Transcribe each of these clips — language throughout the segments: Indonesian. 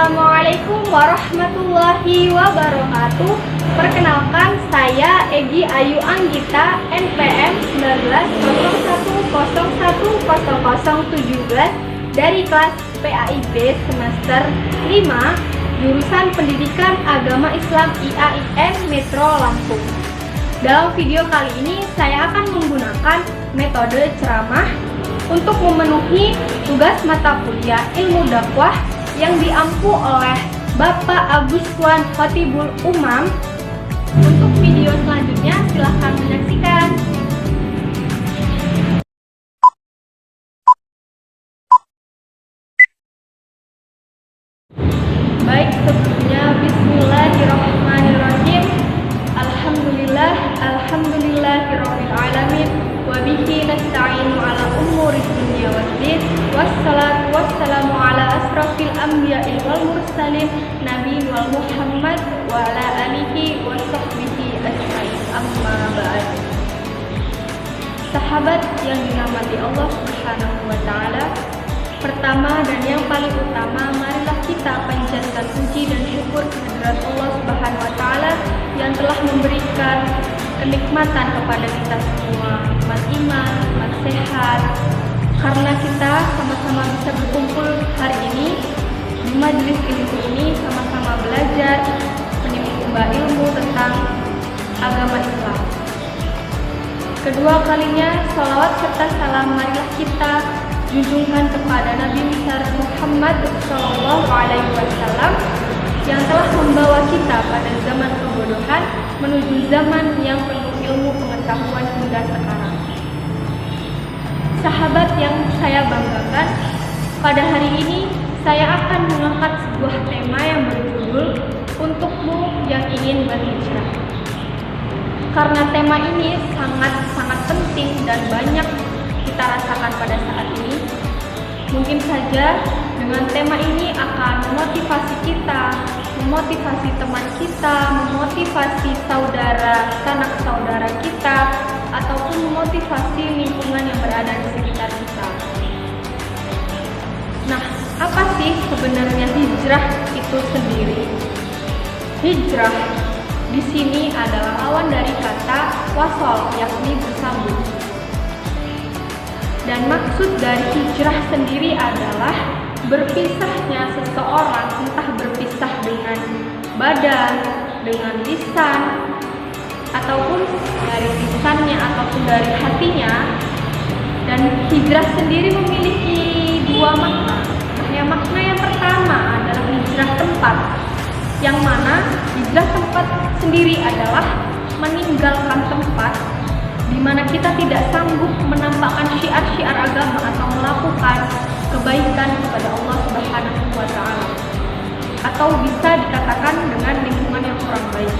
Assalamualaikum warahmatullahi wabarakatuh. Perkenalkan, saya Egi Ayu Anggita, NPM 1901010017 dari kelas PAIB semester 5, jurusan Pendidikan Agama Islam IAIN Metro Lampung. Dalam video kali ini, saya akan menggunakan metode ceramah untuk memenuhi tugas mata kuliah ilmu dakwah yang diampu oleh Bapak Agus Wan Khotibul Umam. Untuk video selanjutnya silahkan menyaksikan. Baik, sebelumnya bismillahirrahmanirrahim. Alhamdulillahirabbil alamin wa bihi nasta'inu ala umuri dunya waddin. Wassalatu wassalamu ala asrafil anbiya'i wal mursalin nabiyyi wal Muhammad wa ala alihi wa sahbihi ajma'in. Amma ba'd. Sahabat yang dirahmati Allah Subhanahu wa taala, pertama dan yang paling utama, marilah kita panjatkan puji dan syukur kehadirat Allah Subhanahu wa taala yang telah memberikan kenikmatan kepada kita semua, nikmat iman, nikmat sehat. Karena kita sama-sama bisa berkumpul hari ini di majelis ilmu ini, sama-sama belajar, menimba ilmu tentang agama Islam. Kedua kalinya, salawat serta salam marilah kita junjungkan kepada Nabi besar Muhammad SAW yang telah membawa kita pada zaman kebodohan menuju zaman yang penuh ilmu pengetahuan hingga sekarang. Sahabat yang saya banggakan, pada hari ini saya akan mengangkat sebuah tema yang berjudul Untukmu yang ingin berhijrah. Karena tema ini sangat penting dan banyak kita rasakan pada saat ini, mungkin saja dengan tema ini akan memotivasi kita, memotivasi teman kita, memotivasi saudara, sanak saudara kita, ataupun memotivasi lingkungan yang berada di sekitar kita. Nah, apa sih sebenarnya hijrah itu sendiri? Hijrah di sini adalah lawan dari kata wasol, yakni bersambung. Dan maksud dari hijrah sendiri adalah berpisahnya seseorang, entah berpisah dengan badan, dengan lisan, ataupun dari lisannya ataupun dari hatinya. Dan hijrah sendiri memiliki dua makna. Makna yang pertama adalah hijrah tempat, yang mana hijrah tempat sendiri adalah meninggalkan tempat di mana kita tidak sanggup menampakkan syiar-syiar agama atau melakukan kebaikan kepada Allah Subhanahu wa taala, atau bisa dikatakan dengan lingkungan yang kurang baik.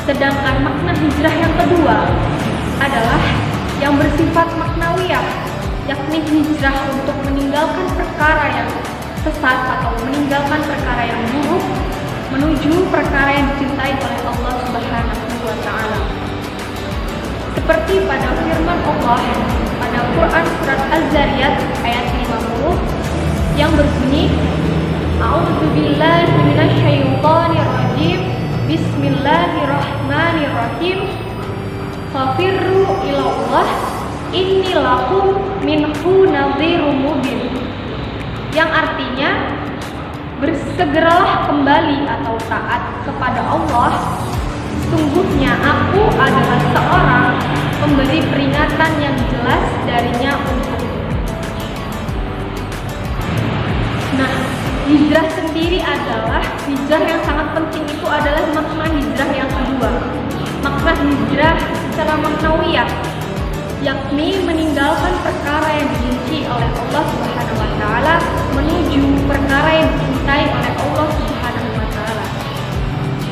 Sedangkan makna hijrah yang kedua adalah yang bersifat maknawiyah, yakni hijrah untuk meninggalkan perkara yang sesat atau meninggalkan perkara yang buruk menuju perkara yang dicintai oleh Allah Subhanahu wa taala. Seperti pada firman Allah pada Quran surat Az-Zariyat ayat 50 yang berbunyi, A'udzubillahi minasyaitonirrajim, Bismillahirrahmanirrahim, Fafirru ilallah, inni lakum minhu nadhirum mubin. Yang artinya, bersegeralah kembali atau taat kepada Allah. Sungguhnya aku adalah seorang pemberi peringatan yang jelas darinya untukmu. Nah, hijrah sendiri adalah hijrah yang sangat penting, itu adalah makna hijrah yang kedua. Makna hijrah secara maknawiyah, yakni meninggalkan perkara yang dibenci oleh Allah Subhanahu wa taala menuju perkara yang dicintai oleh Allah Subhanahu wa taala.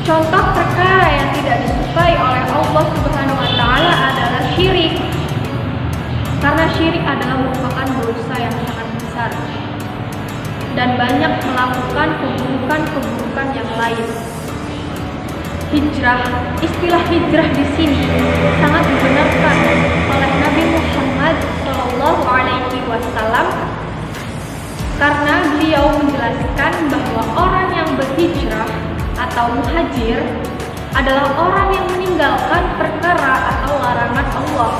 Contoh perkara yang tidak disukai oleh Allah Subhanahu wa taala adalah syirik. Karena syirik adalah merupakan dosa yang sangat besar dan banyak melakukan keburukan yang lain. Hijrah, istilah hijrah di sini sangat dibenarkan oleh Nabi Muhammad SAW karena beliau menjelaskan bahwa adalah orang yang meninggalkan perkara atau larangan Allah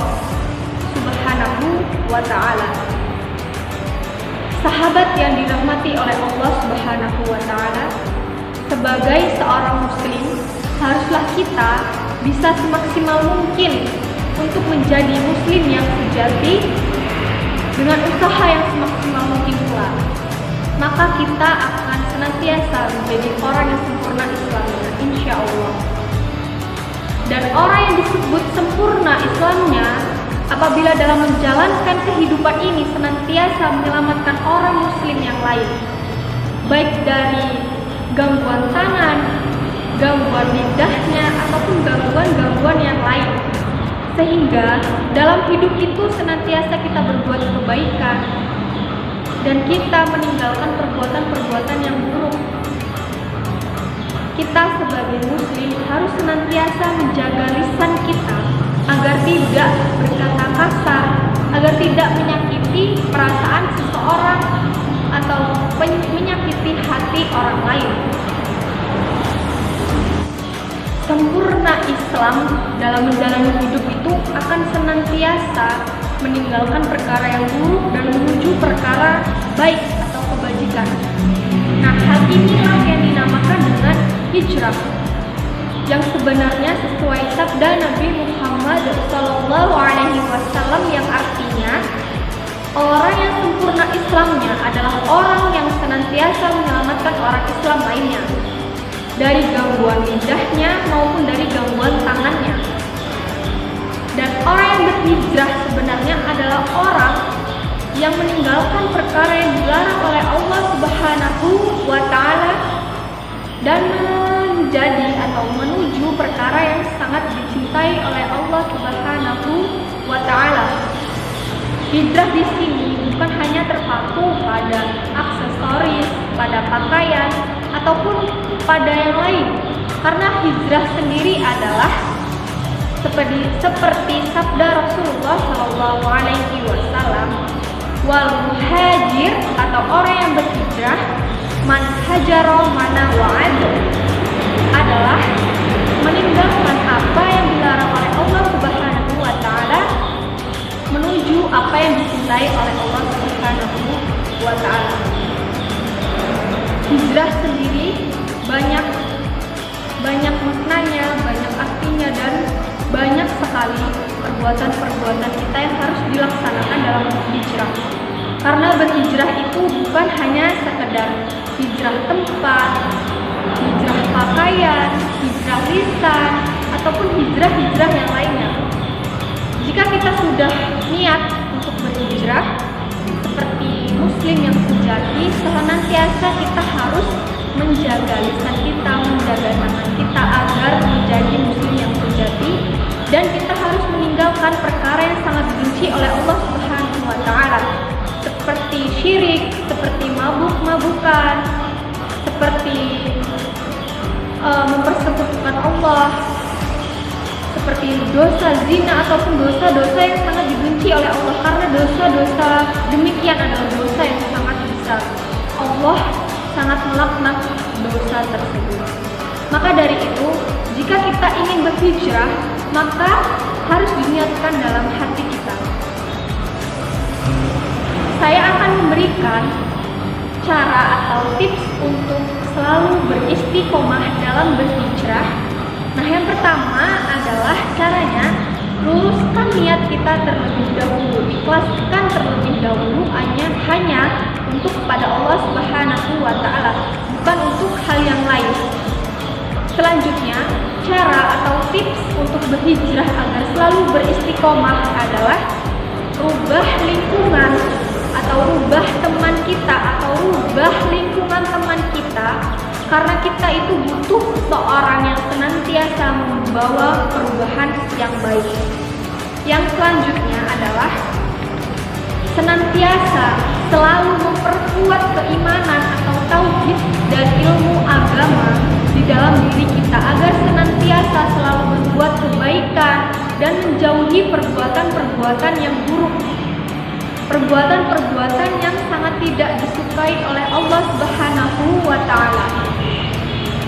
Subhanahu wa ta'ala. Sahabat yang dirahmati oleh Allah Subhanahu wa ta'ala, sebagai seorang muslim, haruslah kita bisa semaksimal mungkin untuk menjadi muslim yang sejati dengan usaha yang semaksimal mungkin pula. Maka kita akan senantiasa menjadi orang yang sempurna Islamnya, insya Allah. Dan orang yang disebut sempurna Islamnya apabila dalam menjalankan kehidupan ini senantiasa menyelamatkan orang muslim yang lain, baik dari gangguan tangan, gangguan lidahnya, ataupun gangguan-gangguan yang lain. Sehingga dalam hidup itu senantiasa kita berbuat kebaikan dan kita meninggalkan perbuatan-perbuatan yang buruk. Kita sebagai muslim harus senantiasa menjaga lisan kita agar tidak berkata kasar, agar tidak menyakiti perasaan seseorang atau menyakiti hati orang lain. Sempurna Islam dalam menjalani hidup itu akan senantiasa meninggalkan perkara yang buruk dan menuju perkara baik atau kebajikan. Nah, hal inilah yang dinamakan dengan hijrah, yang sebenarnya sesuai sabda Nabi Muhammad SAW yang artinya orang yang sempurna Islamnya adalah orang yang senantiasa menyelamatkan orang Islam lainnya dari gangguan lidahnya maupun dari gangguan tangannya. Dan orang yang berhijrah sebenarnya adalah orang yang meninggalkan perkara yang dilarang oleh Allah Subhanahu wa ta'ala dan menjadi atau menuju perkara yang sangat dicintai oleh Allah Subhanahu wa ta'ala. Hijrah di sini bukan hanya terpaku pada aksesoris, pada pakaian, ataupun pada yang lain. Karena hijrah sendiri adalah seperti sabda Rasulullah SAW, wal muhajir atau orang yang berhijrah, man hajaro mana wa'ad, adalah meninggalkan apa yang dilarang oleh Allah Subhanahu wa ta'ala menuju apa yang dicintai oleh Allah Subhanahu wa ta'ala. Hijrah sendiri banyak maknanya, banyak artinya, dan banyak sekali perbuatan-perbuatan kita yang harus dilaksanakan dalam hijrah. Karena berhijrah itu bukan hanya sekedar hijrah tempat, hijrah pakaian, hijrah lisan, ataupun hijrah-hijrah yang lainnya. Jika kita sudah niat untuk berhijrah seperti muslim yang sejati, senantiasa kita harus menjaga lisan kita, menjaga tangan kita agar menjadi muslim yang sejati, dan kita harus meninggalkan perkara yang sangat dibenci oleh Allah Subhanahu wa ta'ala, seperti syirik, seperti mabuk-mabukan, seperti mempersekutukan Allah, seperti dosa zina ataupun dosa-dosa yang sangat dibenci oleh Allah, karena dosa-dosa demikian adalah dosa yang sangat besar. Allah sangat melaknat dosa tersebut. Maka dari itu, jika kita ingin berhijrah, maka harus diniatkan dalam hati kita. Saya akan memberikan cara atau tips untuk selalu beristiqomah dalam berhijrah. Nah, yang pertama adalah caranya luruskan niat kita terlebih dahulu, ikhlaskan terlebih dahulu hanya untuk kepada Allah Subhanahu wa ta'ala, bukan untuk hal yang lain. Selanjutnya, cara atau tips untuk berhijrah agar selalu beristiqomah adalah rubah lingkungan atau rubah teman kita atau rubah lingkungan teman kita, karena kita itu butuh seorang yang senantiasa membawa perubahan yang baik. Yang selanjutnya adalah senantiasa selalu memperkuat keimanan atau tauhid dan ilmu agama di dalam diri kita agar senantiasa selalu berbuat kebaikan dan menjauhi perbuatan-perbuatan yang buruk, perbuatan-perbuatan yang sangat tidak disukai oleh Allah Subhanahu wa ta'ala.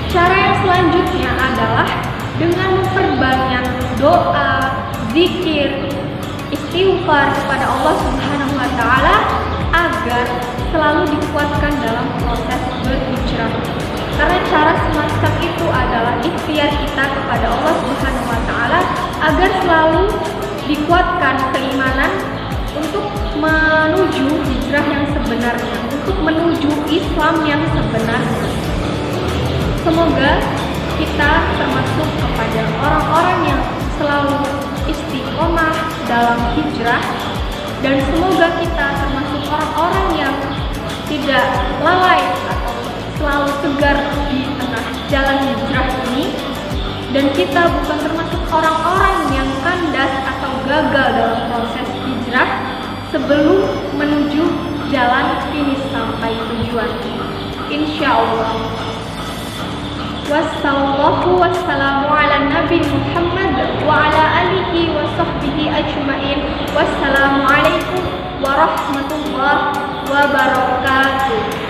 Cara yang selanjutnya adalah dengan memperbanyak doa, zikir, istighfar kepada Allah Subhanahu wa taala agar selalu dikuatkan dalam proses berhijrah. Karena cara semacam itu adalah ikhtiar kita kepada Allah Subhanahu wa taala agar selalu dikuatkan keimanan untuk menuju hijrah yang sebenarnya, untuk menuju Islam yang sebenarnya. Semoga kita termasuk kepada orang-orang yang selalu istiqomah dalam hijrah, dan semoga kita termasuk orang-orang yang tidak lalai atau selalu tegar di tengah jalan hijrah ini, dan kita bukan termasuk orang-orang yang kandas atau gagal dalam proses hijrah sebelum menuju jalan finish sampai tujuan. Insya Allah. Wassalamu ala Nabi Muhammad wa ala alihi wa sahbihi ajma'in. Wassalamualaikum warahmatullahi wabarakatuh.